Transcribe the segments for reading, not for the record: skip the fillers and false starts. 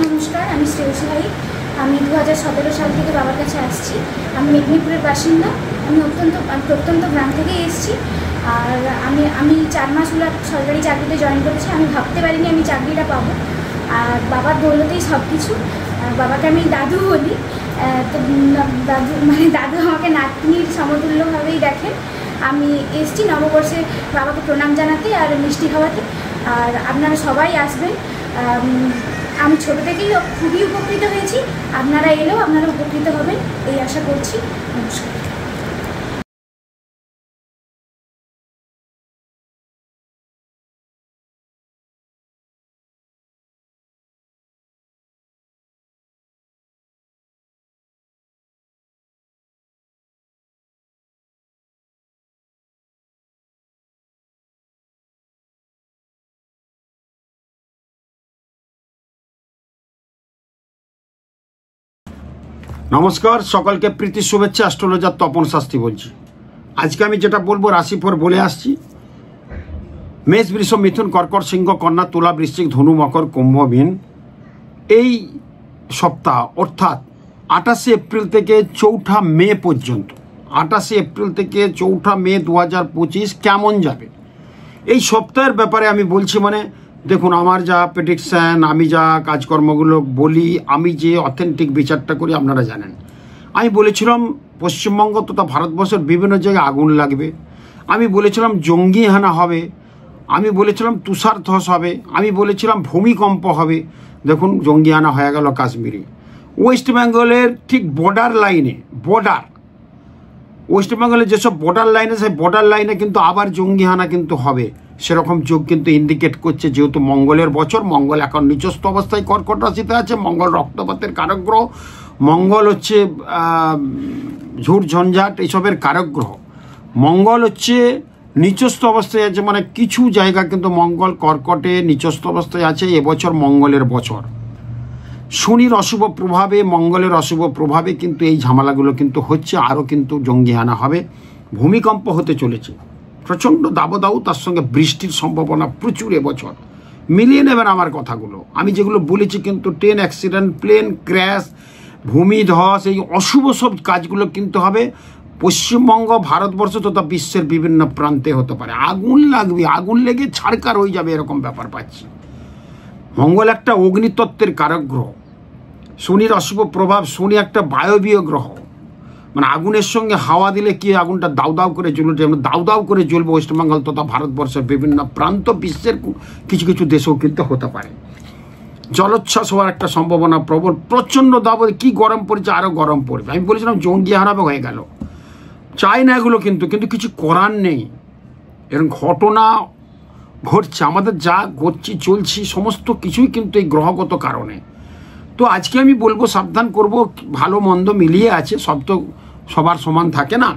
নমস্কার, আমি শ্রেয়সী ভাই। আমি 2017 সাল থেকে বাবার কাছে আসছি। আমি মেদিনীপুরের বাসিন্দা। আমি প্রত্যন্ত গ্রাম থেকে এসেছি। আর আমি 4 মাস হলো সরকারি চাকরিতে জয়েন করেছি। আমি ভাবতে পারিনি আমি চাকরিটা পাবো। আর বাবার দৌলতেই সব কিছু। বাবাকে আমি দাদু বলি। তো দাদু আমাকে নাতনির সমতুল্যভাবেই দেখেন। আমি এসেছি নববর্ষে বাবাকে প্রণাম জানাতে আর মিষ্টি খাওয়াতে। আর আপনারা সবাই আসবেন। আমি ছোটো থেকেই খুবই উপকৃত হয়েছি। আপনারা এলেও আপনারা উপকৃত হবেন এই আশা করছি। নমস্কার। নমস্কার, সকলকে প্রীতি শুভেচ্ছা। অ্যাস্ট্রোলজার তপন শাস্ত্রী বলছি। আজকে আমি যেটা বলবো রাশিফল বলে আসছি। মেষ, বৃষ, মিথুন, কর্কট, সিংহ, কন্যা, তুলা, বৃশ্চিক, ধনু, মকর, কুম্ভ, মীন। এই সপ্তাহ অর্থাৎ 28 এপ্রিল থেকে 4 মে পর্যন্ত, 28 এপ্রিল থেকে 4 মে 2025 কেমন যাবে এই সপ্তাহের ব্যাপারে আমি বলছি। মানে দেখুন, আমার যা প্রেডিকশান, আমি যা কাজকর্মগুলো বলি, আমি যে অথেন্টিক বিচারটা করি আপনারা জানেন। আমি বলেছিলাম পশ্চিমবঙ্গ তথা ভারতবর্ষের বিভিন্ন জায়গায় আগুন লাগবে। আমি বলেছিলাম জঙ্গি হানা হবে। আমি বলেছিলাম তুষার ধস হবে। আমি বলেছিলাম ভূমিকম্প হবে। দেখুন, জঙ্গি হানা হয়ে গেল কাশ্মীরে। ওয়েস্ট বেঙ্গলের ঠিক বর্ডার লাইনে, ওয়েস্ট বেঙ্গলের যেসব বর্ডার লাইনে, সেই বর্ডার লাইনে কিন্তু আবার জঙ্গি হানা কিন্তু হবে। সেরকম যোগ কিন্তু ইন্ডিকেট করছে। যেহেতু মঙ্গলের বছর, মঙ্গল এখন নিচস্থ অবস্থায় কর্কট রাশিতে আছে। মঙ্গল রক্তপাতের কারক গ্রহ। মঙ্গল হচ্ছে ঝুট ঝঞ্ঝাট এইসবের কারক গ্রহ। মঙ্গল হচ্ছে নিচস্থ অবস্থায় আছে, মানে কিছু জায়গা কিন্তু মঙ্গল কর্কটে নিচস্থ অবস্থায় আছে। এবছর মঙ্গলের বছর। শনির অশুভ প্রভাবে, মঙ্গলের অশুভ প্রভাবে কিন্তু এই ঝামেলাগুলো কিন্তু হচ্ছে। আরও কিন্তু জঙ্গি হানা হবে, ভূমিকম্প হতে চলেছে, প্রচণ্ড দাবদাহ, তার সঙ্গে বৃষ্টির সম্ভাবনা প্রচুর এবছর। মিলিয়ে নেবেন আমার কথাগুলো। আমি যেগুলো বলেছি কিন্তু ট্রেন অ্যাক্সিডেন্ট, প্লেন ক্র্যাশ, ভূমিধস, এই অশুভ সব কাজগুলো কিন্তু হবে পশ্চিমবঙ্গ, ভারতবর্ষ তথা বিশ্বের বিভিন্ন প্রান্তে হতে পারে। আগুন লাগবে, আগুন লেগে ছাড়কার হয়ে যাবে, এরকম ব্যাপার পাচ্ছি। মঙ্গল একটা অগ্নিতত্ত্বের কারক গ্রহ। শনির অশুভ প্রভাব, শনি একটা বায়বীয় গ্রহ। মানে আগুনের সঙ্গে হাওয়া দিলে কি আগুনটা দাউ দাউ করে জ্বলবে, যেমন দাউ দাউ করে জ্বলবে ওয়েস্টবেঙ্গল তথা ভারতবর্ষের বিভিন্ন প্রান্ত, বিশ্বের কিছু কিছু দেশেও কিন্তু হতে পারে। জলোচ্ছ্বাস হওয়ার একটা সম্ভাবনা প্রবল। প্রচণ্ড দাব, কি গরম পড়েছে, আরও গরম পড়বে। আমি বলেছিলাম জঙ্গি হারাবে, হয়ে গেল। চাই না এগুলো, কিন্তু কিছু করার নেই। এরকম ঘটনা ঘটছে, আমাদের যা ঘটছি চলছি সমস্ত কিছুই কিন্তু এই গ্রহগত কারণে। তো আজকে আমি বলবো, সাবধান করব, ভালো মন্দ মিলিয়ে আছে, সব তো সবার সমান থাকে না।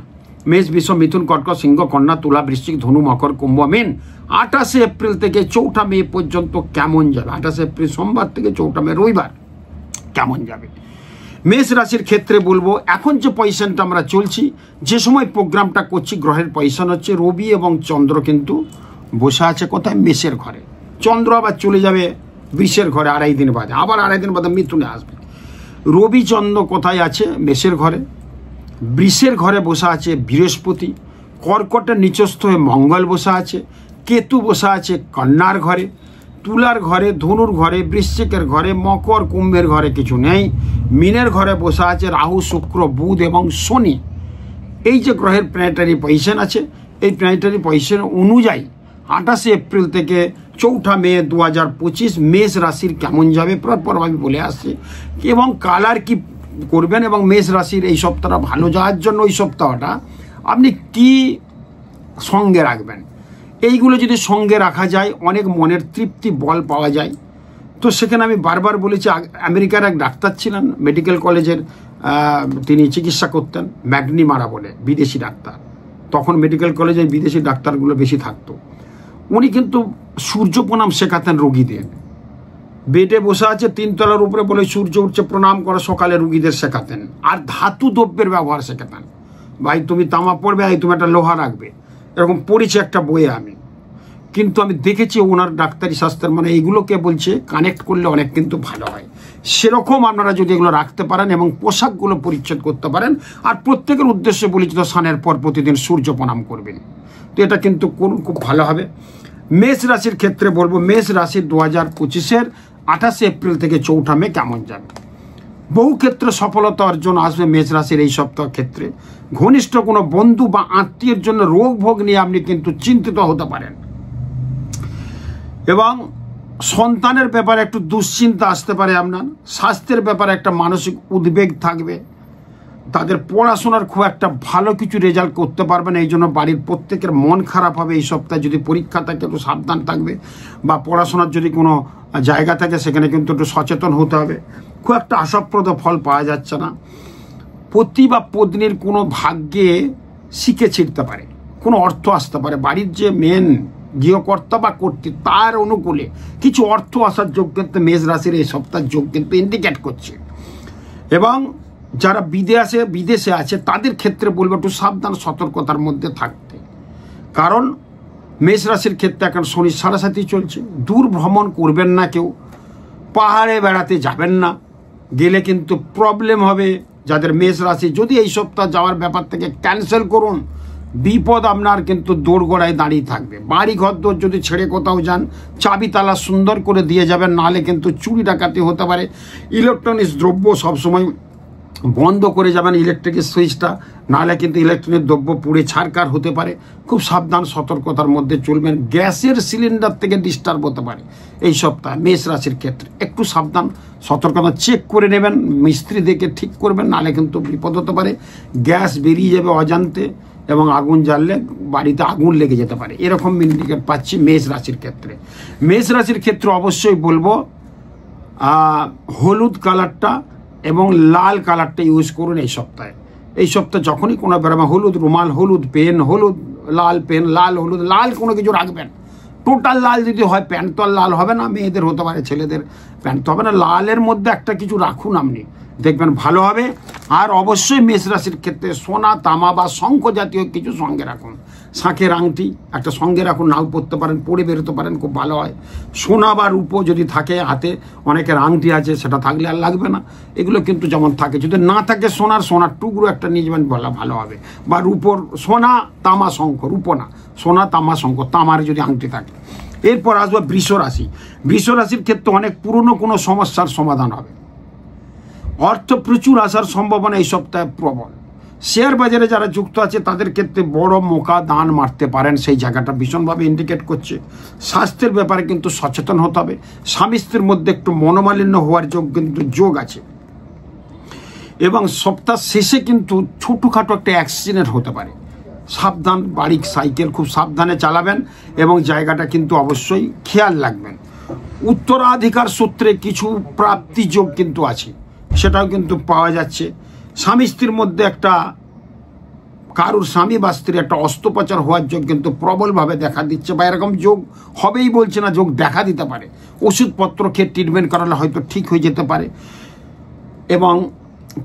মেষ, বৃষ, মিথুন, কর্কট, সিংহ, কন্যা, তুলা, বৃশ্চিক, ধনু, মকর, কুম্ভ, মীন। 28 এপ্রিল থেকে 4 মে পর্যন্ত কেমন যাবে? 28 এপ্রিল সোমবার থেকে 4 মে রবিবার কেমন যাবে? মেষ রাশির ক্ষেত্রে বলবো, এখন যে পজিশনটা আমরা চলছি, যে সময় প্রোগ্রামটা করছি, গ্রহের পজিশন হচ্ছে রবি এবং চন্দ্র কিন্তু বসে আছে কোথায়? মেষের ঘরে। চন্দ্র আবার চলে যাবে বৃষের ঘরে 2.5 দিন বাদে, আবার 2.5 দিন বাদে মিথুনে আসবে। রবি চন্দ্র কোথায় আছে? মেষের ঘরে। বৃষের ঘরে বসে আছে বৃহস্পতি। কর্কটের নিচস্থ হয়ে মঙ্গল বসে আছে। কেতু বসে আছে কন্যার ঘরে। তুলার ঘরে, ধনুর ঘরে, বৃশ্চিকের ঘরে, মকর কুম্ভের ঘরে কিছু নেই। মীনের ঘরে বসে আছে রাহু, শুক্র, বুধ এবং শনি। এই যে গ্রহের প্ল্যানেটারি পজিশন আছে, এই প্ল্যানেটারি পজিশন অনুযায়ী 28 এপ্রিল থেকে 4 মে 2025 মেষ রাশির কেমন যাবে পরপর আমি বলে আসছি, এবং কালার কি করবেন, এবং মেষ রাশির এই সপ্তাহটা ভালো যাওয়ার জন্য ওই সপ্তাহটা আপনি কি সঙ্গে রাখবেন। এইগুলো যদি সঙ্গে রাখা যায়, অনেক মনের তৃপ্তি, বল পাওয়া যায়। তো সেখানে আমি বারবার বলেছি, আমেরিকার এক ডাক্তার ছিলেন, মেডিকেল কলেজের তিনি চিকিৎসা করতেন, ম্যাগনিমারা বলে, বিদেশি ডাক্তার। তখন মেডিকেল কলেজে বিদেশি ডাক্তারগুলো বেশি থাকতো। উনি কিন্তু সূর্য প্রণাম শেখাতেন রোগীদের। বেডে বসে আছে 3 তলার উপরে, বলে সূর্য উঠছে প্রণাম করে সকালে রুগীদের শেখাতেন। আর ধাতু দ্রব্যের ব্যবহার শেখাতেন। ভাই তুমি তামা পড়বে, তুমি একটা লোহা রাখবে, এরকম পড়েছি একটা বইয়ে আমি। কিন্তু আমি দেখেছি ওনার ডাক্তারি শাস্ত্রের মানে এইগুলোকে বলছে কানেক্ট করলে অনেক কিন্তু ভালো হয়। সেরকম আপনারা যদি এগুলো রাখতে পারেন এবং পোশাকগুলো পরিচ্ছদ করতে পারেন, আর প্রত্যেকের উদ্দেশ্যে বলেছিল স্নানের পর প্রতিদিন সূর্য প্রণাম করবেন, তো এটা কিন্তু খুব ভালো হবে। মেষ রাশির ক্ষেত্রে বলবো, মেষ রাশির 2025-এর 28 এপ্রিল থেকে 4 মে কেমন যাবে। বহু ক্ষেত্রে সফলতা অর্জন আসবে মেষ রাশির এই সপ্তাহ ক্ষেত্রে। ঘনিষ্ঠ কোনো বন্ধু বা আত্মীয়ের জন্য রোগ ভোগ নিয়ে আপনি কিন্তু চিন্তিত হতে পারেন, এবং সন্তানের ব্যাপারে একটু দুশ্চিন্তা আসতে পারে। আপনার স্বাস্থ্যের ব্যাপারে একটা মানসিক উদ্বেগ থাকবে। তাদের পড়াশোনার খুব একটা ভালো কিছু রেজাল্ট করতে পারবে না, এই জন্য বাড়ির প্রত্যেকের মন খারাপ হবে এই সপ্তাহে। যদি পরীক্ষা থাকে একটু সাবধান থাকবে, বা পড়াশোনার যদি কোনো জায়গা থাকে সেখানে কিন্তু একটু সচেতন হতে হবে। খুব একটা আশাপ্রদ ফল পাওয়া যাচ্ছে না। পতি বা পত্নীর কোনো ভাগ্যে শিখে ছিঁড়তে পারে, কোনো অর্থ আসতে পারে। বাড়ির যে মেন গৃহকর্তা বা কর্তৃ তার অনুকূলে কিছু অর্থ আসার যোগ কিন্তু মেষ রাশির এই সপ্তাহের যোগ কিন্তু ইন্ডিকেট করছে। এবং যারা বিদেশে আছে তাদের ক্ষেত্রে বলবো একটু সাবধান সতর্কতার মধ্যে থাকতে, কারণ মেষ রাশির ক্ষেত্রে এখন শনি সাড়ে চলছে। দূর ভ্রমণ করবেন না, কেউ পাহাড়ে বেড়াতে যাবেন না, গেলে কিন্তু প্রবলেম হবে। যাদের মেষ রাশি যদি এই সপ্তাহ যাওয়ার ব্যাপার থেকে ক্যান্সেল করুন, বিপদ আপনার কিন্তু দোরগোড়ায় দাঁড়িয়ে থাকবে। বাড়ি ঘর দোর যদি ছেড়ে কোথাও যান, চাবি তালা সুন্দর করে দিয়ে যাবেন, নাহলে কিন্তু চুরি ডাকাতি হতে পারে। ইলেকট্রনিক্স দ্রব্য সবসময় বন্ধ করে যাবেন, ইলেকট্রিকের সুইচটা, নাহলে কিন্তু ইলেকট্রনিক দ্রব্য পুড়ে ছারকার হতে পারে। খুব সাবধান সতর্কতার মধ্যে চলবেন। গ্যাসের সিলিন্ডার থেকে ডিস্টার্ব হতে পারে এই সপ্তাহে মেষ রাশির ক্ষেত্রে। একটু সাবধান সতর্কতা চেক করে নেবেন, মিস্ত্রি দেখে ঠিক করবেন, নাহলে কিন্তু বিপদ হতে পারে। গ্যাস বেরিয়ে যাবে অজান্তে, এবং আগুন জ্বাললে বাড়িতে আগুন লেগে যেতে পারে, এরকম ইন্ডিকেট পাচ্ছি মেষ রাশির ক্ষেত্রে। মেষ রাশির ক্ষেত্রে অবশ্যই বলবো হলুদ কালারটা এবং লাল কালারটা ইউজ করুন এই সপ্তাহে। এই সপ্তাহে যখনই কোনো বেরোবে, হলুদ রুমাল, হলুদ পেন, হলুদ লাল পেন, লাল হলুদ, লাল কোনো কিছু রাখবেন। টোটাল লাল যদি হয়, প্যান্ট তো আর লাল হবে না, মেয়েদের হতে পারে, ছেলেদের প্যান্ট তো হবে না, লালের মধ্যে একটা কিছু রাখুন, আপনি দেখবেন ভালো হবে। আর অবশ্যই মেষ রাশির ক্ষেত্রে সোনা, তামা বা শঙ্খ জাতীয় কিছু সঙ্গে রাখুন। শাঁখের আংটি একটা সঙ্গে রাখুন, নাও পরতে পারেন, পরে বেরোতে পারেন, খুব ভালো হয়। সোনা বা রূপো যদি থাকে হাতে, অনেকের আংটি আছে, সেটা থাকলে আর লাগবে না। এগুলো কিন্তু যেমন থাকে, যদি না থাকে সোনার টুকরো একটা নিয়ে যাবেন, বলা ভালো হবে। বা রূপোর সোনা, তামা, শঙ্খ, রূপো না, সোনা, তামা, শঙ্খ, তামার যদি আংটি থাকে। এরপর আসবে বৃষ রাশি। বৃষ রাশির ক্ষেত্রে অনেক পুরনো কোনো সমস্যার সমাধান হবে। অর্থ প্রচুর আসার সম্ভাবনা এই সপ্তাহে প্রবল। শেয়ার বাজারে যারা যুক্ত আছে তাদের ক্ষেত্রে বড় মোকা দান মারতে পারেন, সেই জায়গাটা ভীষণভাবে ইন্ডিকেট করছে। স্বাস্থ্যের ব্যাপারে কিন্তু সচেতন হতে হবে। স্বামী স্ত্রীর মধ্যে একটু মনোমালিন্য হওয়ার যোগ আছে। এবং সপ্তাহ শেষে কিন্তু ছোটোখাটো একটা অ্যাক্সিডেন্ট হতে পারে, সাবধান। বাড়ি সাইকেল খুব সাবধানে চালাবেন এবং জায়গাটা কিন্তু অবশ্যই খেয়াল রাখবেন। উত্তরাধিকার সূত্রে কিছু প্রাপ্তি যোগ কিন্তু আছে, সেটাও কিন্তু পাওয়া যাচ্ছে। স্বামী স্ত্রীর মধ্যে একটা কারুর স্বামী বা স্ত্রীর একটা অস্ত্রোপচার হওয়ার যোগ কিন্তু প্রবলভাবে দেখা দিচ্ছে, বা এরকম যোগ হবেই বলছে না, যোগ দেখা দিতে পারে। ওষুধপত্র খেয়ে ট্রিটমেন্ট করালে হয়তো ঠিক হয়ে যেতে পারে। এবং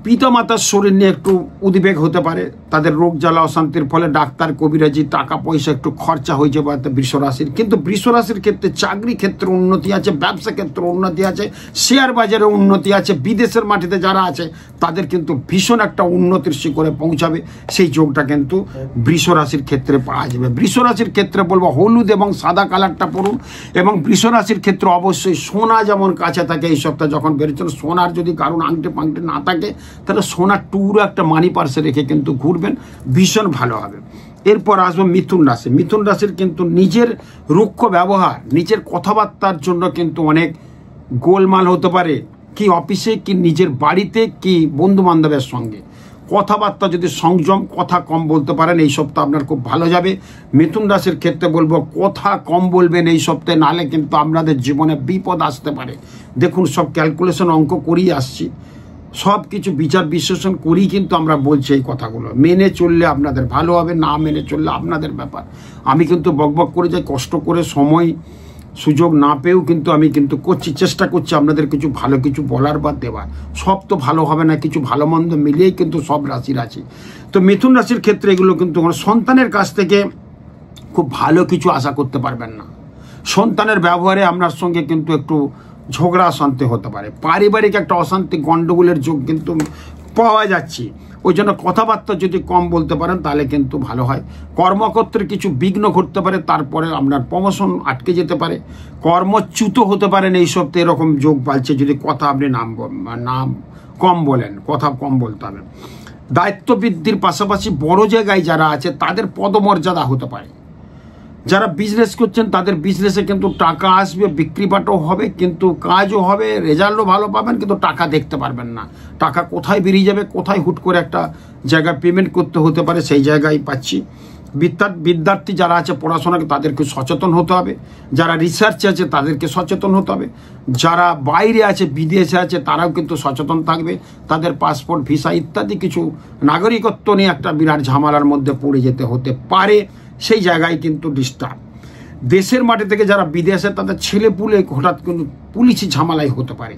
পিতামাতার শরীর নিয়ে একটু উদ্বেগ হতে পারে, তাদের রোগ জ্বালা অশান্তির ফলে ডাক্তার, কবিরাজি, টাকা পয়সা একটু খরচা হয়ে যাবে বৃষ রাশির। কিন্তু বৃষ রাশির ক্ষেত্রে চাকরি ক্ষেত্রে উন্নতি আছে, ব্যবসা ক্ষেত্রে উন্নতি আছে, শেয়ার বাজারে উন্নতি আছে। বিদেশের মাটিতে যারা আছে তাদের কিন্তু ভীষণ একটা উন্নতির শিখরে পৌঁছাবে, সেই যোগটা কিন্তু বৃষ রাশির ক্ষেত্রে পাওয়া যাবে। বৃষ রাশির ক্ষেত্রে বলবো হলুদ এবং সাদা কালারটা পরুন। এবং বৃষ রাশির ক্ষেত্রে অবশ্যই সোনা যেমন কাছে থাকে, এই সপ্তাহে যখন বেরোচ্ছেন, সোনার যদি কারণ আংটি পাংটি না থাকে, তাহলে সোনার টুকরো একটা মানি পার্সে রেখে কিন্তু ঘুরবেন, ভীষণ ভালো হবে। এরপর আসবো মিথুন রাশি। মিথুন রাশির কিন্তু নিজের রুক্ষ ব্যবহার, নিজের কথাবার্তার জন্য কিন্তু অনেক গোলমাল হতে পারে, কি অফিসে, কি নিজের বাড়িতে, কি বন্ধু বান্ধবের সঙ্গে। কথাবার্তা যদি সংযম, কথা কম বলতে পারেন, এই সপ্তাহ আপনার খুব ভালো যাবে। মিথুন রাশির ক্ষেত্রে বলবো কথা কম বলবেন এই সপ্তাহে, নাহলে কিন্তু আপনাদের জীবনে বিপদ আসতে পারে। দেখুন, সব ক্যালকুলেশন অঙ্ক করেই আসছি, সব কিছু বিচার বিশ্লেষণ করেই কিন্তু আমরা বলছি এই কথাগুলো। মেনে চললে আপনাদের ভালো হবে, না মেনে চললে আপনাদের ব্যাপার। আমি কিন্তু বকবক করে যাই, কষ্ট করে, সময় সুযোগ না পেয়েও কিন্তু আমি কিন্তু চেষ্টা করছি আপনাদের কিছু ভালো কিছু বলার বা দেওয়ার। সব তো ভালো হবে না, কিছু ভালো মন্দ মিলিয়েই কিন্তু সব রাশির আছে। তো মিথুন রাশির ক্ষেত্রে এগুলো কিন্তু সন্তানের কাছ থেকে খুব ভালো কিছু আশা করতে পারবেন না। সন্তানের ব্যবহারে আপনার সঙ্গে কিন্তু একটু ঝগড়া অশান্তি হতে পারে, পারিবারিক একটা অশান্তি গণ্ডগোলের যোগ কিন্তু পাওয়া যাচ্ছে। ওই জন্য কথাবার্তা যদি কম বলতে পারেন তাহলে কিন্তু ভালো হয়। কর্মক্ষেত্রে কিছু বিঘ্ন ঘটতে পারে, তারপরে আপনার প্রমোশন আটকে যেতে পারে, কর্মচ্যুত হতে পারেন। এই সপ্তাহে এরকম যোগ পাচ্ছে যদি কথা আপনি নাম কম বলেন, কথা কম বলতে হবে। দায়িত্ব বৃদ্ধির পাশাপাশি বড় জায়গায় যারা আছে তাদের পদমর্যাদা হতে পারে। যারা বিজনেস করছেন তাদের বিজনেসে কিন্তু টাকা আসবে, বিক্রিবাটও হবে, কিন্তু কাজও হবে, রেজাল্টও ভালো পাবেন, কিন্তু টাকা দেখতে পারবেন না। টাকা কোথায় বেরিয়ে যাবে, কোথায় হুট করে একটা জায়গায় পেমেন্ট করতে হতে পারে, সেই জায়গায় পাচ্ছি। বিদ্যার্থী যারা আছে পড়াশোনাকে তাদেরকে সচেতন হতে হবে, যারা রিসার্চে আছে তাদেরকে সচেতন হতে হবে, যারা বাইরে আছে বিদেশে আছে তারাও কিন্তু সচেতন থাকবে। তাদের পাসপোর্ট ভিসা ইত্যাদি কিছু নাগরিকত্ব নিয়ে একটা বিরাট ঝামেলার মধ্যে পড়ে যেতে হতে পারে, সেই জায়গায় কিন্তু ডিস্টার্ব। দেশের মাটি থেকে যারা বিদেশে তাদের ছেলেপুলে হঠাৎ কিন্তু পুলিশি ঝামেলাই হতে পারে।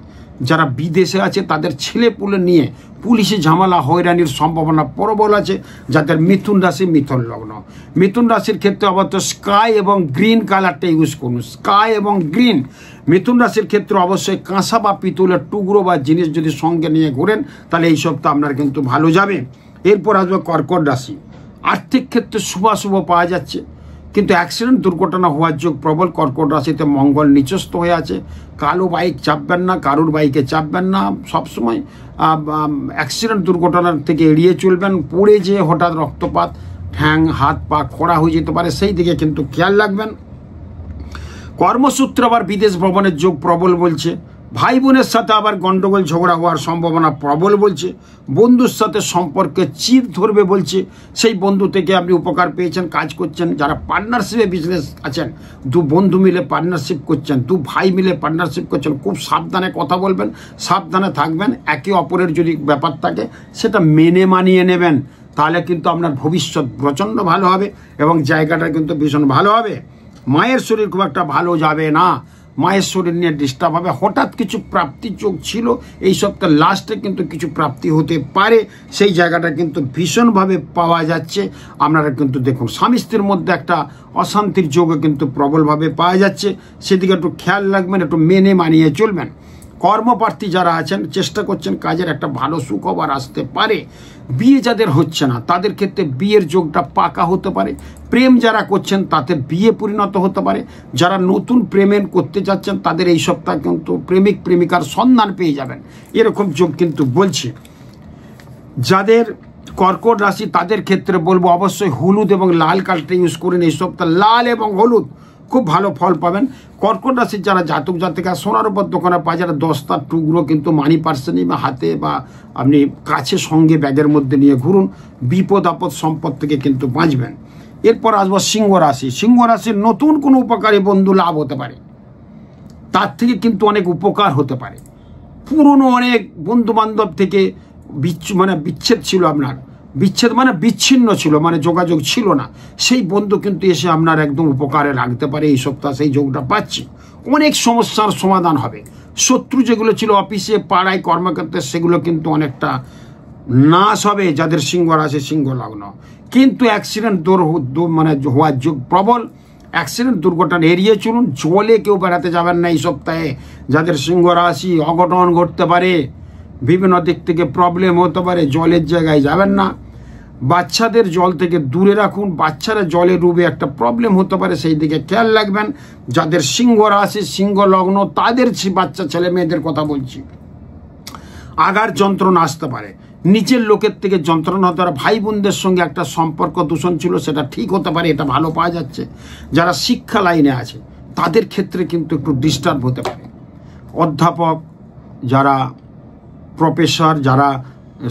যারা বিদেশে আছে তাদের ছেলেপুলে নিয়ে পুলিশি ঝামেলা হয়রানির সম্ভাবনা প্রবল আছে। যাদের মিথুন রাশি, মিথুন লগ্ন, মিথুন রাশির ক্ষেত্রে অবশ্য স্কাই এবং গ্রিন কালারটা ইউজ করুন, স্কাই এবং গ্রিন। মিথুন রাশির ক্ষেত্রে অবশ্যই কাঁসা বা পিতলের টুকরো বা জিনিস যদি সঙ্গে নিয়ে ঘোরেন তাহলে এই সপ্তাহ আপনার কিন্তু ভালো যাবে। এরপর আসবে কর্কট রাশি। আর্থিক ক্ষেত্রে শুভাশুভ পাওয়া যাচ্ছে, কিন্তু অ্যাক্সিডেন্ট দুর্ঘটনা হওয়ার যোগ প্রবল। কর্কট রাশিতে মঙ্গল নিচস্থ হয়ে আছে। কালো বাইক চাপবেন না, কারুর বাইকে চাপবেন না, সবসময় অ্যাক্সিডেন্ট দুর্ঘটনার থেকে এড়িয়ে চলবেন। পড়ে যেয়ে হঠাৎ রক্তপাত, ঠ্যাং হাত পা খোড়া হয়ে যেতে পারে, সেই দিকে কিন্তু খেয়াল রাখবেন। কর্মসূত্রে আবার বিদেশ ভ্রমণের যোগ প্রবল বলছে। ভাই বোনের সাথে আবার গন্ডগোল ঝগড়া হওয়ার সম্ভাবনা প্রবল বলছে। বন্ধুর সাথে সম্পর্কে চির ধরবে বলছে। সেই বন্ধু থেকে আপনি উপকার পেয়েছেন, কাজ করছেন। যারা পার্টনারশিপে বিজনেস আছেন, দু বন্ধু মিলে পার্টনারশিপ করছেন, দু ভাই মিলে পার্টনারশিপ করছেন, খুব সাবধানে কথা বলবেন, সাবধানে থাকবেন। একে অপরের যদি ব্যাপার থাকে সেটা মেনে মানিয়ে নেবেন, তাহলে কিন্তু আপনার ভবিষ্যৎ প্রচণ্ড ভালো হবে এবং জায়গাটা কিন্তু ভীষণ ভালো হবে। মায়ের শরীর খুব একটা ভালো যাবে না, মায়ের শরীর নিয়ে ডিস্টার্ব হবে। হঠাৎ কিছু প্রাপ্তি যোগ ছিল, এই সপ্তাহ লাস্টে কিন্তু কিছু প্রাপ্তি হতে পারে, সেই জায়গাটা কিন্তু ভীষণভাবে পাওয়া যাচ্ছে। আপনারা কিন্তু দেখুন স্বামী স্ত্রীর মধ্যে একটা অশান্তির যোগও কিন্তু প্রবলভাবে পাওয়া যাচ্ছে, সেদিকে একটু খেয়াল রাখবেন, একটু মেনে মানিয়ে চলবেন। কর্মপ্রার্থী যারা আছেন চেষ্টা করছেন কাজের একটা ভালো সুখবর আসতে পারে। বিয়ে যাদের হচ্ছে না তাদের ক্ষেত্রে বিয়ের যোগটা পাকা হতে পারে। প্রেম যারা করছেন তাতে বিয়ে পরিণত হতে পারে। যারা নতুন প্রেমের করতে যাচ্ছেন তাদের এই সপ্তাহ কিন্তু প্রেমিক প্রেমিকার সন্ধান পেয়ে যাবেন, এরকম যোগ কিন্তু বলছে। যাদের কর্কট রাশি তাদের ক্ষেত্রে বলবো অবশ্যই হলুদ এবং লাল কালারটা ইউজ করেন। এই সপ্তাহ লাল এবং হলুদ খুব ভালো ফল পাবেন। কর্কট রাশির যারা জাতক জাতিকা সোনার উপর দোকানে পায়, যারা 10টার টুকরো কিন্তু মানি পার্সেনই বা হাতে বা আপনি কাছে সঙ্গে ব্যাগের মধ্যে নিয়ে ঘুরুন, বিপদ আপদ সম্পদ থেকে কিন্তু বাঁচবেন। এরপর আসবো সিংহ রাশি। সিংহ রাশির নতুন কোনো উপকারী বন্ধু লাভ হতে পারে, তার থেকে কিন্তু অনেক উপকার হতে পারে। পুরনো অনেক বন্ধু বান্ধব থেকে বিচ্ছেদ ছিল, আপনার বিচ্ছেদ মানে বিচ্ছিন্ন ছিল, মানে যোগাযোগ ছিল না, সেই বন্ধু কিন্তু এসে আপনার একদম উপকারে লাগতে পারে। এই সপ্তাহ সেই যোগটা পাচ্ছি। অনেক সমস্যার সমাধান হবে। শত্রু যেগুলো ছিল অফিসে পাড়ায় কর্মক্ষেত্রে সেগুলো কিন্তু অনেকটা নাশ হবে যাদের সিংহ রাশি সিংহ লগ্ন। কিন্তু অ্যাক্সিডেন্ট হওয়ার যোগ প্রবল। অ্যাক্সিডেন্ট দুর্ঘটনা এড়িয়ে চলুন। জলে কেউ বেড়াতে যাবেন না এই সপ্তাহে। যাদের সিংহ রাশি অঘটন ঘটতে পারে, বিভিন্ন দিক থেকে প্রবলেম হতে পারে, জলের জায়গায় যাবেন না। বাচ্চাদের জল থেকে দূরে রাখুন, বাচ্চারা জলে ডুবে একটা প্রবলেম হতে পারে, সেই দিকে খেয়াল রাখবেন। যাদের সিংহ রাশি সিংহ লগ্ন তাদের বাচ্চা ছেলে মেয়েদের কথা বলছি, আঘাত যন্ত্রণা আসতে পারে। নিচের লোকের থেকে যন্ত্রণা হতে পারে। ভাই বোনদের সঙ্গে একটা সম্পর্ক দূষণ ছিল, সেটা ঠিক হতে পারে, এটা ভালো পাওয়া যাচ্ছে। যারা শিক্ষা লাইনে আছে তাদের ক্ষেত্রে কিন্তু একটু ডিস্টার্ব হতে পারে। অধ্যাপক, যারা প্রফেসর, যারা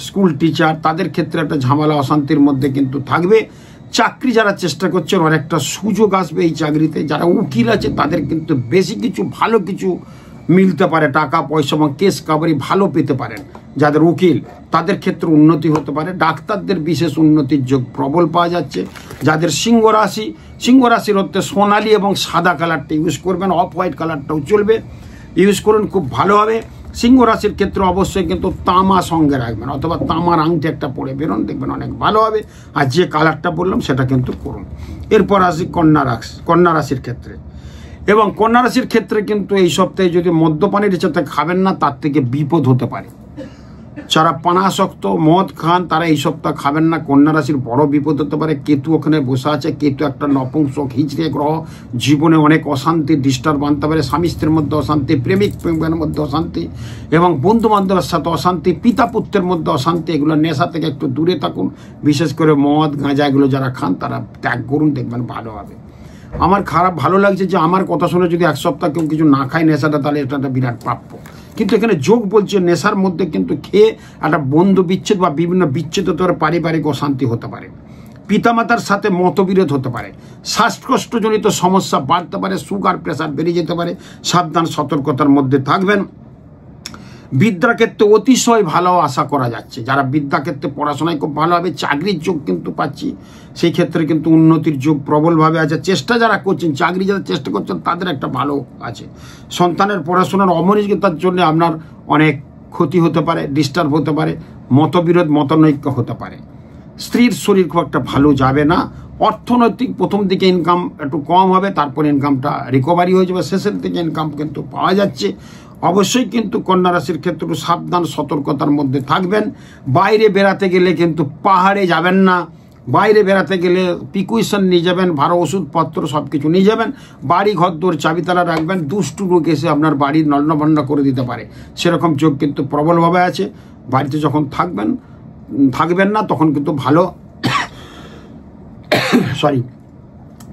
স্কুল টিচার, তাদের ক্ষেত্রে একটা ঝামেলা অশান্তির মধ্যে কিন্তু থাকবে। চাকরি যারা চেষ্টা করছেন অনেকটা সুযোগ আসবে এই চাকরিতে। যারা উকিল আছে তাদের কিন্তু বেশি কিছু ভালো কিছু মিলতে পারে, টাকা পয়সা এবং কেস কাভারি ভালো পেতে পারেন। যাদের উকিল তাদের ক্ষেত্রে উন্নতি হতে পারে। ডাক্তারদের বিশেষ উন্নতির যোগ প্রবল পাওয়া যাচ্ছে। যাদের সিংহ রাশির হতে সোনালি এবং সাদা কালারটা ইউজ করবেন, অফ হোয়াইট কালারটাও চলবে, ইউজ করুন, খুব ভালো হবে। সিংহ রাশির ক্ষেত্রে অবশ্যই কিন্তু তামা সঙ্গে রাখবেন, অথবা তামার আংটি একটা পরে বেরোন, দেখবেন অনেক ভালো হবে। আর যে কালারটা বললাম সেটা কিন্তু করুন। এরপর আসি কন্যা রাশির ক্ষেত্রে। এবং কন্যা রাশির ক্ষেত্রে কিন্তু এই সপ্তাহে যদি মদ্যপানের সাথে খাবেন না, তার থেকে বিপদ হতে পারে। যারা পানাসক্ত মদ খান তারা এই সপ্তাহ খাবেন না, কন্যা রাশির বড় বিপদ হতে পারে। কেতু ওখানে বসে আছে, কেতু একটা নপুংসক হিজড়ে গ্রহ, জীবনে অনেক অশান্তি ডিস্টার্ব আনতে পারে। স্বামী স্ত্রীর মধ্যে অশান্তি, প্রেমিক প্রেমিকের মধ্যে অশান্তি, এবং বন্ধু বান্ধবের সাথে অশান্তি, পিতা পুত্রের মধ্যে অশান্তি। এগুলো নেশা থেকে একটু দূরে থাকুন, বিশেষ করে মদ গাঁজা এগুলো যারা খান তারা ত্যাগ করুন, দেখবেন ভালো হবে। আমার ভালো লাগছে যে আমার কথা শুনে যদি এক সপ্তাহ কেউ কিছু না খায় নেশাটা, তাহলে এটা একটা বিরাট প্রাপ্য। কিন্তু এখানে যোগ বলছে নেশার মধ্যে কিন্তু খেয়ে একটা বন্ধু বিচ্ছেদ বা বিভিন্ন বিচ্ছেদ হতে পারে, পারিবারিক অশান্তি হতে পারে, পিতামাতার সাথে মতবিরোধ হতে পারে, শ্বাসকষ্টজনিত সমস্যা বাড়তে পারে, সুগার প্রেশার বেড়ে যেতে পারে। সাবধান, সতর্কতার মধ্যে থাকবেন। বিদ্যাক্ষেত্রে অতিশয় ভালো আশা করা যাচ্ছে। যারা বিদ্যাক্ষেত্রে পড়াশোনায় খুব ভালো হবে, চাকরির যোগ কিন্তু পাচ্ছি, সেই ক্ষেত্রে কিন্তু উন্নতির যোগ প্রবলভাবে আছে। চেষ্টা যারা করছেন, চাকরি যারা চেষ্টা করছেন তাদের একটা ভালো আছে। সন্তানের পড়াশোনার অমনোযোগিতার জন্য আপনার অনেক ক্ষতি হতে পারে, ডিস্টার্ব হতে পারে, মতবিরোধ মতানৈক্য হতে পারে। স্ত্রীর শরীর খুব একটা ভালো যাবে না। অর্থনৈতিক প্রথম দিকে ইনকাম একটু কম হবে, তারপর ইনকামটা রিকভারি হয়ে যাবে, শেষের দিকে ইনকাম কিন্তু পাওয়া যাচ্ছে। অবশ্যই কিন্তু কন্যা রাশির ক্ষেত্রে একটু সাবধান, সতর্কতার মধ্যে থাকবেন। বাইরে বেড়াতে গেলে কিন্তু পাহাড়ে যাবেন না। বাইরে বেড়াতে গেলে প্রিকুইশন নিয়ে যাবেন, ভালো ওষুধপত্র সব কিছু নিয়ে যাবেন। বাড়ি ঘর দোর চাবিতালা রাখবেন, দুষ্টু লোক এসে আপনার বাড়ি নন্নভন্ন করে দিতে পারে, সেরকম যোগ কিন্তু প্রবলভাবে আছে। বাড়িতে যখন থাকবেন না তখন কিন্তু ভালো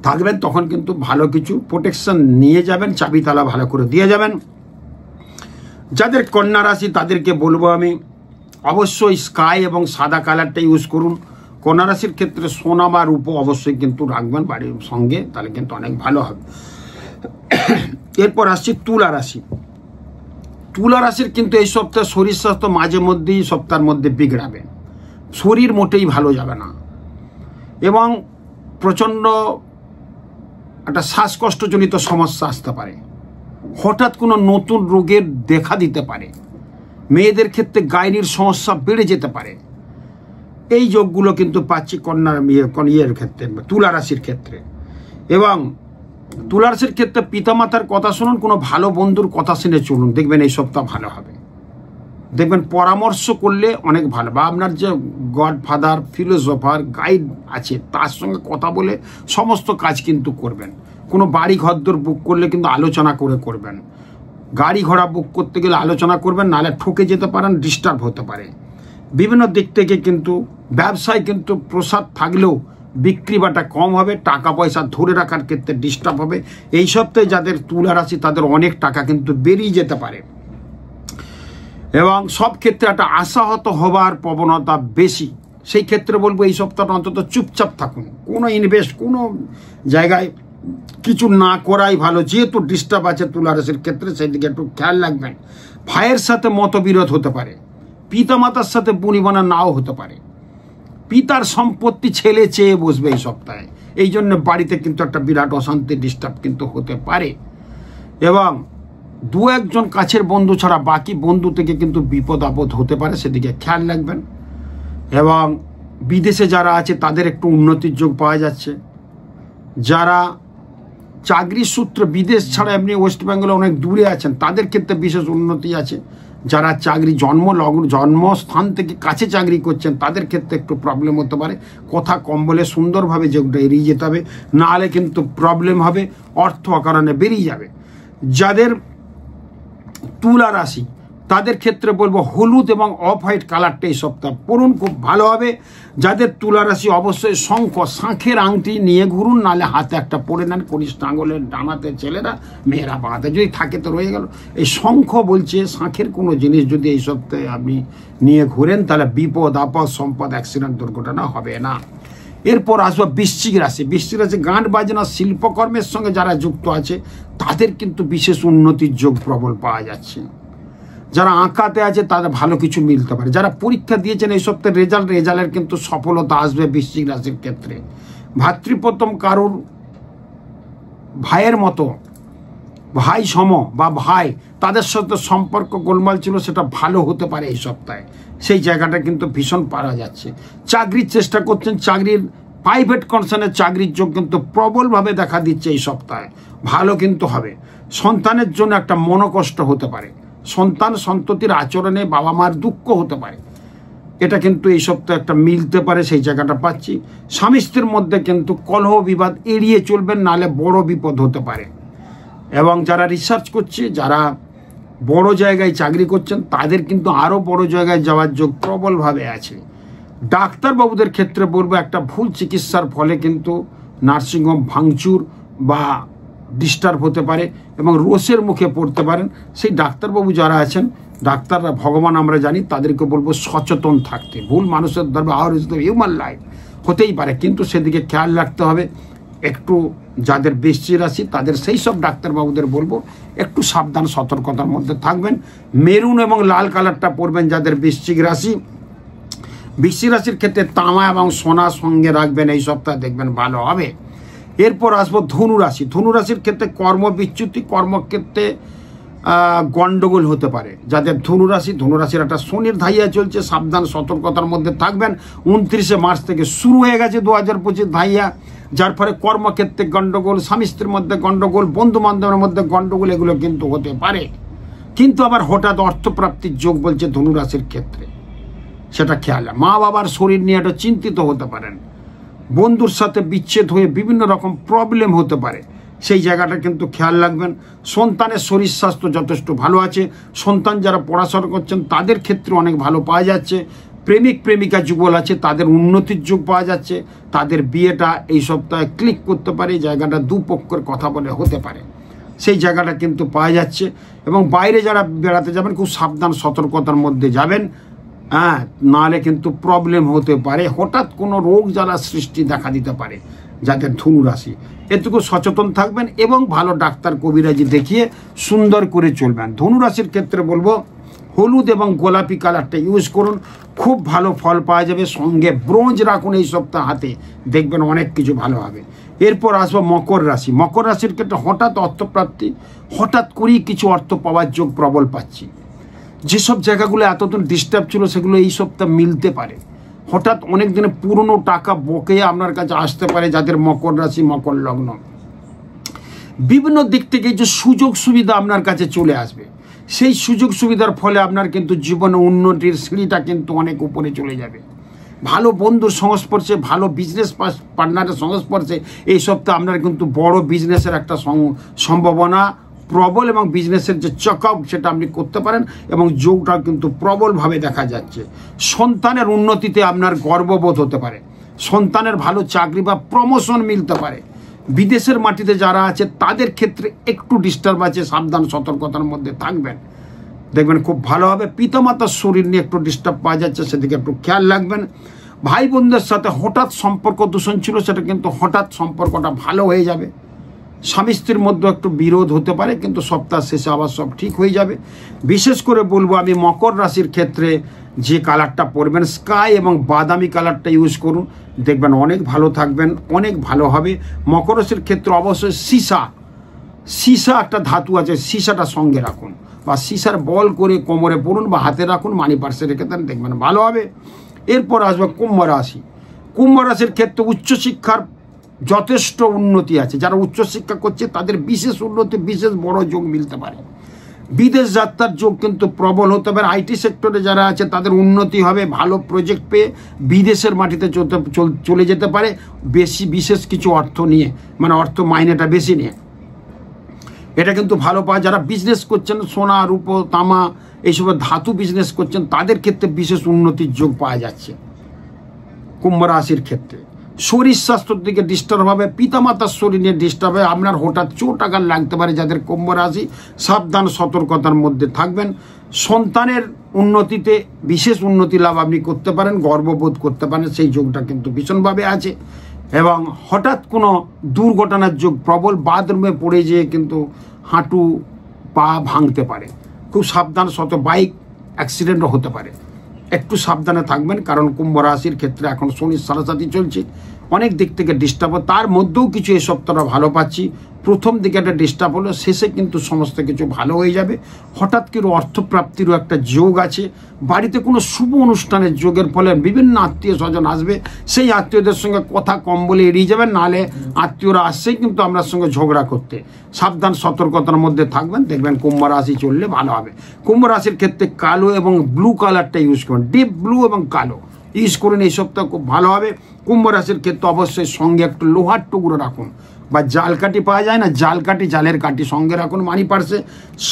থাকবেন, তখন কিন্তু ভালো কিছু প্রোটেকশন নিয়ে যাবেন, চাবিতালা ভালো করে দিয়ে যাবেন। যাদের কন্যা রাশি তাদেরকে বলবো আমি, অবশ্যই স্কাই এবং সাদা কালারটা ইউজ করুন। কন্যা রাশির ক্ষেত্রে সোনা বা রূপো অবশ্যই কিন্তু রাখবেন বাড়ির সঙ্গে, তাহলে কিন্তু অনেক ভালো হবে। এরপর আসছি তুলা রাশি। তুলা রাশির কিন্তু এই সপ্তাহে শরীর স্বাস্থ্য মাঝে মধ্যেই সপ্তাহের মধ্যে বিগড়াবে, শরীর মোটেই ভালো যাবে না, এবং প্রচণ্ড একটা শ্বাসকষ্টজনিত সমস্যা আসতে পারে। হঠাৎ কোনো নতুন রোগের দেখা দিতে পারে। মেয়েদের ক্ষেত্রে গাইনির সমস্যা বেড়ে যেতে পারে। এই যোগগুলো কিন্তু পাচ্ছি কন্যার ক্ষেত্রে, তুলা রাশির ক্ষেত্রে। এবং তুলা রাশির ক্ষেত্রে পিতামাতার কথা শুনুন, কোনো ভালো বন্ধুর কথা শুনে চলুন, দেখবেন এই সপ্তাহ ভালো হবে। দেখবেন পরামর্শ করলে অনেক ভালো, বা আপনার যে গডফাদার, ফিলোসফার, গাইড আছে তার সঙ্গে কথা বলে সমস্ত কাজ কিন্তু করবেন। কোনো বাড়ি ঘরদোর বুক করলে কিন্তু আলোচনা করে করবেন। গাড়ি ঘোড়া বুক করতে গেলে আলোচনা করবেন, নাহলে ঠকে যেতে পারেন, ডিস্টার্ব হতে পারে। বিভিন্ন দিক থেকে কিন্তু ব্যবসায় কিন্তু প্রসাদ থাকলেও বিক্রি বাটা কম হবে, টাকা পয়সা ধরে রাখার ক্ষেত্রে ডিস্টার্ব হবে। এই সপ্তাহে যাদের তুলা রাশি তাদের অনেক টাকা কিন্তু বেরিয়ে যেতে পারে, এবং সব ক্ষেত্রে একটা আশাহত হবার প্রবণতা বেশি। সেই ক্ষেত্রে বলবো এই সপ্তাহটা অন্তত চুপচাপ থাকুন, কোনো ইনভেস্ট কোনো জায়গায় কিছু না করাই ভালো। যেহেতু ডিস্টার্ব আছে তুলা রাশির ক্ষেত্রে, সেদিকে একটু খেয়াল রাখবেন। ভাইয়ের সাথে মতবিরোধ হতে পারে, পিতামাতার সাথে বনিবনা নাও হতে পারে, পিতার সম্পত্তি ছেলে চেয়ে বসবে এই সপ্তাহে, এই জন্য বাড়িতে কিন্তু একটা বিরাট অশান্তি ডিস্টার্ব কিন্তু হতে পারে। এবং দু একজন কাছের বন্ধু ছাড়া বাকি বন্ধু থেকে কিন্তু বিপদ আপদ হতে পারে, সেদিকে খেয়াল রাখবেন। এবং বিদেশে যারা আছে তাদের একটু উন্নতির যোগ পাওয়া যাচ্ছে। যারা চাকরির সূত্রে বিদেশ ছাড়া এমনি ওয়েস্ট বেঙ্গলে অনেক দূরে আছেন তাদের ক্ষেত্রে বিশেষ উন্নতি আছে। যারা চাকরি জন্মস্থান থেকে কাছে চাকরি করছেন তাদের ক্ষেত্রে একটু প্রবলেম হতে পারে। কথা কম বলে সুন্দরভাবে যোগটা এড়িয়ে যেতে হবে, নাহলে কিন্তু প্রবলেম হবে, অর্থ অকারণে বেরিয়ে যাবে। যাদের তুলা রাশি তাদের ক্ষেত্রে বলবো হলুদ এবং অফ হোয়াইট কালারটা এই সপ্তাহ পরুন, খুব ভালো হবে। যাদের তুলা রাশি অবশ্যই শাঁখের আংটি নিয়ে ঘুরুন, নাহলে হাতে একটা পরে নেন, কনিষ্ঠ আঙুলের ডানাতে ছেলেরা, মেয়েরা বাঁধে, যদি থাকে তো রয়ে গেল। এই শঙ্খ বলছে শাঁখের কোনো জিনিস যদি এই সপ্তাহে আপনি নিয়ে ঘুরেন তাহলে বিপদ আপদ সম্পদ অ্যাক্সিডেন্ট দুর্ঘটনা হবে না। এরপর আসবো বৃশ্চিক রাশি। বৃশ্চিক রাশি গান বাজনা শিল্পকর্মের সঙ্গে যারা যুক্ত আছে তাদের কিন্তু বিশেষ উন্নতির যোগ প্রবল পাওয়া যাচ্ছে। যারা আঁকাতে আছে তাদের ভালো কিছু মিলতে পারে। যারা পরীক্ষা দিয়েছেন এই সপ্তাহে রেজাল্টের কিন্তু সফলতা আসবে বৃশ্চিক রাশির ক্ষেত্রে। ভাতৃপ্রথম কারুর ভাইয়ের মতো, ভাই সম বা ভাই, তাদের সাথে সম্পর্ক গোলমাল ছিল, সেটা ভালো হতে পারে এই সপ্তাহে। সেই জায়গাটা কিন্তু ভীষণ পারা যাচ্ছে। চাকরির চেষ্টা করছেন, চাকরির প্রাইভেট কনসার্নের চাকরির যোগ কিন্তু প্রবলভাবে দেখা দিচ্ছে এই সপ্তাহে, ভালো কিন্তু হবে। সন্তানের জন্য একটা মনোকষ্ট হতে পারে, সন্তান সন্ততির আচরণে বাবা মার দুঃখ হতে পারে, এটা কিন্তু এই সপ্তাহে একটা মিলতে পারে, সেই জায়গাটা পাচ্ছি। স্বামী স্ত্রীর মধ্যে কিন্তু কলহ বিবাদ এড়িয়ে চলবেন, নাহলে বড় বিপদ হতে পারে। এবং যারা রিসার্চ করছে, যারা বড় জায়গায় চাকরি করছেন, তাদের কিন্তু আরও বড় জায়গায় যাওয়ার যোগ প্রবলভাবে আছে। ডাক্তারবাবুদের ক্ষেত্রে বলবো, একটা ভুল চিকিৎসার ফলে কিন্তু নার্সিংহোম ভাঙচুর বা ডিস্টার্ব হতে পারে এবং রোষের মুখে পড়তে পারেন। সেই ডাক্তারবাবু যারা আছেন, ডাক্তাররা ভগবান আমরা জানি, তাদেরকে বলবো সচেতন থাকতে। ভুল মানুষের ধর্মে our is the human life হতেই পারে, কিন্তু সেদিকে খেয়াল রাখতে হবে। একটু যাদের বৃশ্চিক রাশি, তাদের সেই সব ডাক্তারবাবুদের বলবো একটু সাবধান সতর্কতার মধ্যে থাকবেন। মেরুন এবং লাল কালারটা পরবেন যাদের বৃশ্চিক রাশি। বৃশ্চিক রাশির ক্ষেত্রে তামা এবং সোনা সঙ্গে রাখবেন, এই সপ্তাহে দেখবেন ভালো হবে। এরপর আসবো ধনু রাশি। ধনু রাশির ক্ষেত্রে কর্ম বিচ্যুতি, কর্মক্ষেত্রে গন্ডগোল হতে পারে। যাদের ধনুরাশির একটা শনির ধাইয়া চলছে, সাবধান সতর্কতার মধ্যে থাকবেন। 29শে মার্চ থেকে শুরু হয়ে গেছে 2025 ধাইয়া, যার ফলে কর্মক্ষেত্রে গন্ডগোল, স্বামী স্ত্রীর মধ্যে গন্ডগোল, বন্ধু বান্ধবের মধ্যে গন্ডগোল, এগুলো কিন্তু হতে পারে। কিন্তু আবার হঠাৎ অর্থপ্রাপ্তির যোগ বলছে ধনুরাশির ক্ষেত্রে, সেটা খেয়াল। মা বাবার শরীর নিয়ে একটা চিন্তিত হতে পারেন, বন্ধুর সাথে বিচ্ছেদ হয়ে বিভিন্ন রকম প্রবলেম হতে পারে, সেই জায়গাটা কিন্তু খেয়াল রাখবেন। সন্তানের শরীর স্বাস্থ্য যথেষ্ট ভালো আছে। সন্তান যারা পড়াশোনা করছেন তাদের ক্ষেত্রে অনেক ভালো পাওয়া যাচ্ছে। প্রেমিক প্রেমিকা যুগল আছে, তাদের উন্নতির যোগ পাওয়া যাচ্ছে। তাদের বিয়েটা এই সপ্তাহে ক্লিক করতে পারে, এই জায়গাটা দুপক্ষের কথা বলে হতে পারে, সেই জায়গাটা কিন্তু পাওয়া যাচ্ছে। এবং বাইরে যারা বেড়াতে যাবেন, খুব সাবধান সতর্কতার মধ্যে যাবেন, হ্যাঁ, নাহলে কিন্তু প্রবলেম হতে পারে। হঠাৎ কোনো রোগ জ্বালা সৃষ্টি দেখা দিতে পারে যাদের ধনু রাশি। এটুকু সচেতন থাকবেন এবং ভালো ডাক্তার কবিরাজি দেখিয়ে সুন্দর করে চলবেন। ধনু রাশির ক্ষেত্রে বলবো হলুদ এবং গোলাপি কালারটা ইউজ করুন, খুব ভালো ফল পাওয়া যাবে। সঙ্গে ব্রোঞ্জ রাখুন এই সপ্তাহ হাতে, দেখবেন অনেক কিছু ভালো হবে। এরপর আসবো মকর রাশি। মকর রাশির ক্ষেত্রে হঠাৎ অর্থপ্রাপ্তি, হঠাৎ করেই কিছু অর্থ পাওয়ার যোগ প্রবল পাচ্ছি। যেসব জায়গাগুলো এতদিন ডিস্টার্ব ছিল, সেগুলো এই সপ্তাহ মিলতে পারে। হঠাৎ অনেক দিনে পুরনো টাকা বকেয়া আপনার কাছে আসতে পারে যাদের মকর রাশি, মকর লগ্ন। বিভিন্ন দিক থেকে যে সুযোগ সুবিধা আপনার কাছে চলে আসবে, সেই সুযোগ সুবিধার ফলে আপনার কিন্তু জীবনে উন্নতির সিঁড়িটা কিন্তু অনেক উপরে চলে যাবে। ভালো বন্ধুর সংস্পর্শে, ভালো বিজনেস পার্টনারের সংস্পর্শে এই সপ্তাহে আপনার কিন্তু বড় বিজনেসের একটা সম্ভাবনা প্রবল, এবং বিজনেসের যে চেকআউট সেটা আপনি করতে পারেন, এবং যোগটা কিন্তু প্রবলভাবে দেখা যাচ্ছে। সন্তানের উন্নতিতে আপনার গর্ববোধ হতে পারে, সন্তানের ভালো চাকরি বা প্রমোশন মিলতে পারে। বিদেশের মাটিতে যারা আছে তাদের ক্ষেত্রে একটু ডিস্টার্ব আছে, সাবধান সতর্কতার মধ্যে থাকবেন, দেখবেন খুব ভালো হবে। পিতামাতার শরীর নিয়ে একটু ডিস্টার্ব পাওয়া যাচ্ছে, সেদিকে একটু খেয়াল রাখবেন। ভাই বোনদের সাথে হঠাৎ সম্পর্ক দূষণ ছিল, সেটা কিন্তু হঠাৎ সম্পর্কটা ভালো হয়ে যাবে। স্বামী স্ত্রীর মধ্যে একটু বিরোধ হতে পারে, কিন্তু সপ্তাহ শেষে আবার সব ঠিক হয়ে যাবে। বিশেষ করে বলবো আমি মকর রাশির ক্ষেত্রে যে কালারটা পরবেন, স্কাই এবং বাদামি কালারটা ইউজ করুন, দেখবেন অনেক ভালো থাকবেন, অনেক ভালো হবে। মকর রাশির ক্ষেত্রে অবশ্যই সীসা একটা ধাতু আছে, সীসাটা সঙ্গে রাখুন, বা সীসার বল করে কোমরে পড়ুন বা হাতে রাখুন, মানি পার্সে রেখে দেন, দেখবেন ভালো হবে। এরপর আসবে কুম্ভ রাশি। কুম্ভ রাশির ক্ষেত্রে উচ্চশিক্ষার যথেষ্ট উন্নতি আছে। যারা উচ্চশিক্ষা করছে তাদের বিশেষ উন্নতি, বিশেষ বড় যোগ মিলতে পারে। বিদেশ যাত্রার যোগ কিন্তু প্রবল হতে পারে। আইটি সেক্টরে যারা আছে তাদের উন্নতি হবে, ভালো প্রজেক্ট পেয়ে বিদেশের মাটিতে চলে যেতে পারে, বিশেষ কিছু অর্থ নিয়ে, মানে অর্থ মাইনেটা বেশি নিয়ে, এটা কিন্তু ভালো পাওয়া। যারা বিজনেস করছেন, সোনা রূপো তামা এইসব ধাতু বিজনেস করছেন, তাদের ক্ষেত্রে বিশেষ উন্নতির যোগ পাওয়া যাচ্ছে। কুম্ভ রাশির ক্ষেত্রে শরীর স্বাস্থ্যের দিকে ডিস্টার্ব হবে, পিতামাতার শরীর নিয়ে ডিস্টার্ব হবে, আপনার হঠাৎ চোট আঘাত লাগতে পারে। যাদের কুম্ভ রাশি, সাবধান সতর্কতার মধ্যে থাকবেন। সন্তানের উন্নতিতে বিশেষ উন্নতি লাভ আপনি করতে পারেন, গর্ববোধ করতে পারেন, সেই যোগটা কিন্তু ভীষণভাবে আছে। এবং হঠাৎ কোনো দুর্ঘটনার যোগ প্রবল, বাথরুমে পড়ে যেয়ে কিন্তু হাঁটু পা ভাঙতে পারে, খুব সাবধান। বাইক অ্যাক্সিডেন্টও হতে পারে, একটু সাবধানে থাকবেন। কারণ কুম্ভ রাশির ক্ষেত্রে এখন শনির সাড়াসাতি চলছে, অনেক দিক থেকে ডিস্টার্ব হয়, তার মধ্যেও কিছু এই সপ্তাহটা ভালো পাচ্ছি। প্রথম দিকে একটা ডিস্টার্ব হলো, শেষে কিন্তু সমস্ত কিছু ভালো হয়ে যাবে। হঠাৎ করে অর্থপ্রাপ্তিরও একটা যোগ আছে। বাড়িতে কোনো শুভ অনুষ্ঠানের যোগের ফলে বিভিন্ন আত্মীয় স্বজন আসবে, সেই আত্মীয়দের সঙ্গে কথা কম বলে এড়িয়ে যাবেন, নাহলে আত্মীয়রা আসছেই কিন্তু আপনার সঙ্গে ঝগড়া করতে। সাবধান, সতর্কতার মধ্যে থাকবেন, দেখবেন কুম্ভ রাশি চললে ভালো হবে। কুম্ভ রাশির ক্ষেত্রে কালো এবং ব্লু কালারটা ইউজ করুন, ডিপ ব্লু এবং কালো ইউজ করুন, এই সপ্তাহ খুব ভালো হবে। কুম্ভ রাশির ক্ষেত্রে অবশ্যই সঙ্গে একটু লোহার টুকরো রাখুন, বা জাল কাঠি পাওয়া যায় না, জাল কাঠি, জালের কাঠি সঙ্গে রাখুন মানি পার্সে।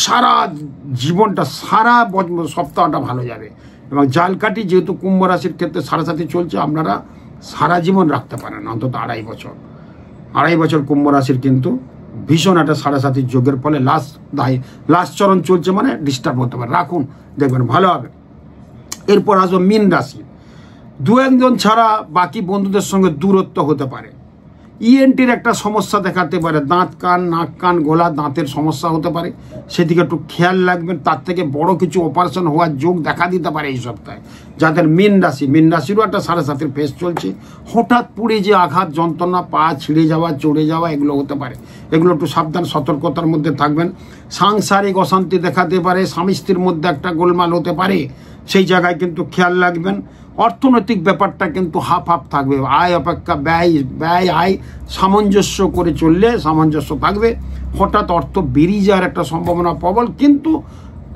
সারা জীবনটা, সারা সপ্তাহটা ভালো যাবে। এবং জাল কাঠি যেহেতু কুম্ভ রাশির ক্ষেত্রে সাড়ে চলছে, আপনারা সারা জীবন রাখতে পারেন, অন্তত 2.5 বছর। 2.5 বছর কুম্ভ রাশির কিন্তু ভীষণ একটা সাড়ে যোগের ফলে লাস্ট চরণ চলছে, মানে ডিস্টার্ব হতে পারে, রাখুন, দেখবেন ভালো হবে। এরপর আসবো মীন রাশি। 2-1 ছাড়া বাকি বন্ধুদের সঙ্গে দূরত্ব হতে পারে। ইএনটির একটা সমস্যা দেখাতে পারে, দাঁত, কান, নাক, কান, গলা, দাঁতের সমস্যা হতে পারে, সেদিকে একটু খেয়াল রাখবেন। তার থেকে বড় কিছু অপারেশন হওয়ার যোগ দেখা দিতে পারে এই সপ্তাহে। যাদের মীন রাশিরও একটা 7.5 ফেস চলছে। হঠাৎ পড়ে যে আঘাত, যন্ত্রণা, পা ছিঁড়ে যাওয়া, চড়ে যাওয়া, এগুলো হতে পারে, এগুলো একটু সাবধান, সতর্কতার মধ্যে থাকবেন। সাংসারিক অশান্তি দেখাতে পারে, স্বামী স্ত্রীর মধ্যে একটা গোলমাল হতে পারে, সেই জায়গায় কিন্তু খেয়াল রাখবেন। অর্থনৈতিক ব্যাপারটা কিন্তু হাফ থাকবে, আয় অপেক্ষা ব্যয় আয় সামঞ্জস্য করে চললে সামঞ্জস্য থাকবে। হঠাৎ অর্থ বেরিয়ে যাওয়ার একটা সম্ভাবনা প্রবল, কিন্তু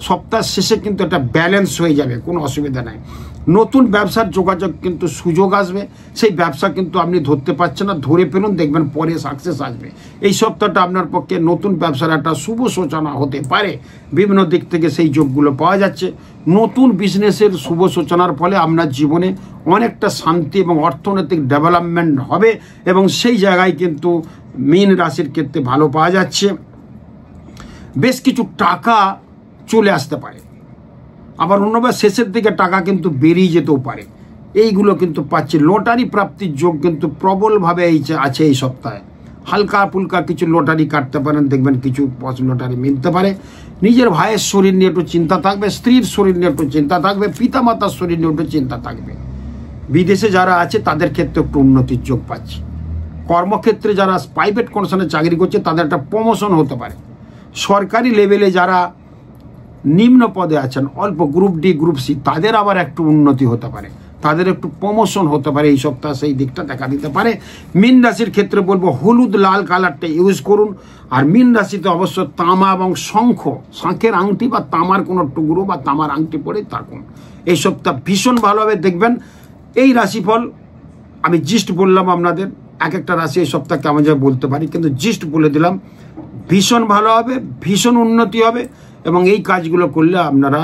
সপ্তাহের শেষে কিন্তু একটা ব্যালেন্স হয়ে যাবে, কোনো অসুবিধা নাই। নতুন ব্যবসার যোগাযোগ কিন্তু সুযোগ আসবে, সেই ব্যবসা কিন্তু আপনি ধরতে পারছেন না, ধরে ফেলুন, দেখবেন পরে সাকসেস আসবে। এই সপ্তাহটা আপনার পক্ষে নতুন ব্যবসার একটা শুভ সূচনা হতে পারে, বিভিন্ন দিক থেকে সেই যোগগুলো পাওয়া যাচ্ছে। নতুন বিজনেসের শুভ সূচনার ফলে আপনার জীবনে অনেকটা শান্তি এবং অর্থনৈতিক ডেভেলপমেন্ট হবে, এবং সেই জায়গায় কিন্তু মীন রাশির ক্ষেত্রে ভালো পাওয়া যাচ্ছে। বেশ কিছু টাকা চলে আসতে পারে, আবার অন্যবার শেষের দিকে টাকা কিন্তু বেরিয়ে যেতেও পারে, এইগুলো কিন্তু পাচ্ছি। লটারি প্রাপ্তির যোগ কিন্তু প্রবলভাবে আছে এই সপ্তাহে। হালকা ফুলকা কিছু লটারি কাটতে পারেন, দেখবেন কিছু লটারি মিলতে পারে। নিজের ভাইয়ের শরীর নিয়ে একটু চিন্তা থাকবে, স্ত্রীর শরীর নিয়ে একটু চিন্তা থাকবে, পিতামাতার শরীর নিয়ে একটু চিন্তা থাকবে। বিদেশে যারা আছে তাদের ক্ষেত্রে একটু উন্নতির যোগ পাচ্ছি। কর্মক্ষেত্রে যারা প্রাইভেট কন্ডিশনে চাকরি করছে তাদের একটা প্রমোশন হতে পারে। সরকারি লেভেলে যারা নিম্ন পদে আছেন, অল্প গ্রুপ ডি, গ্রুপ সি, তাদের আবার একটু উন্নতি হতে পারে, তাদের একটু প্রমোশন হতে পারে এই সপ্তাহ, সেই দিকটা দেখা দিতে পারে। মীন রাশির ক্ষেত্রে বলবো হলুদ লাল কালারটা ইউজ করুন। আর মীন রাশিতে অবশ্য তামা এবং শাঁখের আংটি বা তামার কোনো টুকরো বা তামার আংটি পরে থাকুন। এই সপ্তাহ ভীষণ ভালোভাবে দেখবেন। এই রাশিফল আমি জিস্ট বললাম আপনাদের, এক একটা রাশি এই সপ্তাহ কেমন যাবে বলতে পারি, কিন্তু জিস্ট বলে দিলাম। ভীষণ ভালো হবে, ভীষণ উন্নতি হবে, এবং এই কাজগুলো করলে আপনারা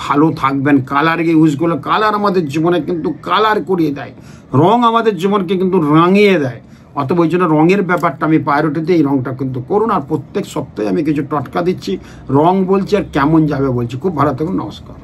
ভালো থাকবেন। কালার ইউজ করলে, কালার আমাদের জীবনে কিন্তু কালার করিয়ে দেয়, রং আমাদের জীবনকে কিন্তু রাঙিয়ে দেয়। অতএব ওই জন্য রঙের ব্যাপারটা আমি প্রায়োরিটি দিই, এই রঙটা কিন্তু করুন। আর প্রত্যেক সপ্তাহে আমি কিছু টটকা দিচ্ছি, রং বলছি আর কেমন যাবে বলছি। খুব ভালো থাকুন, নমস্কার।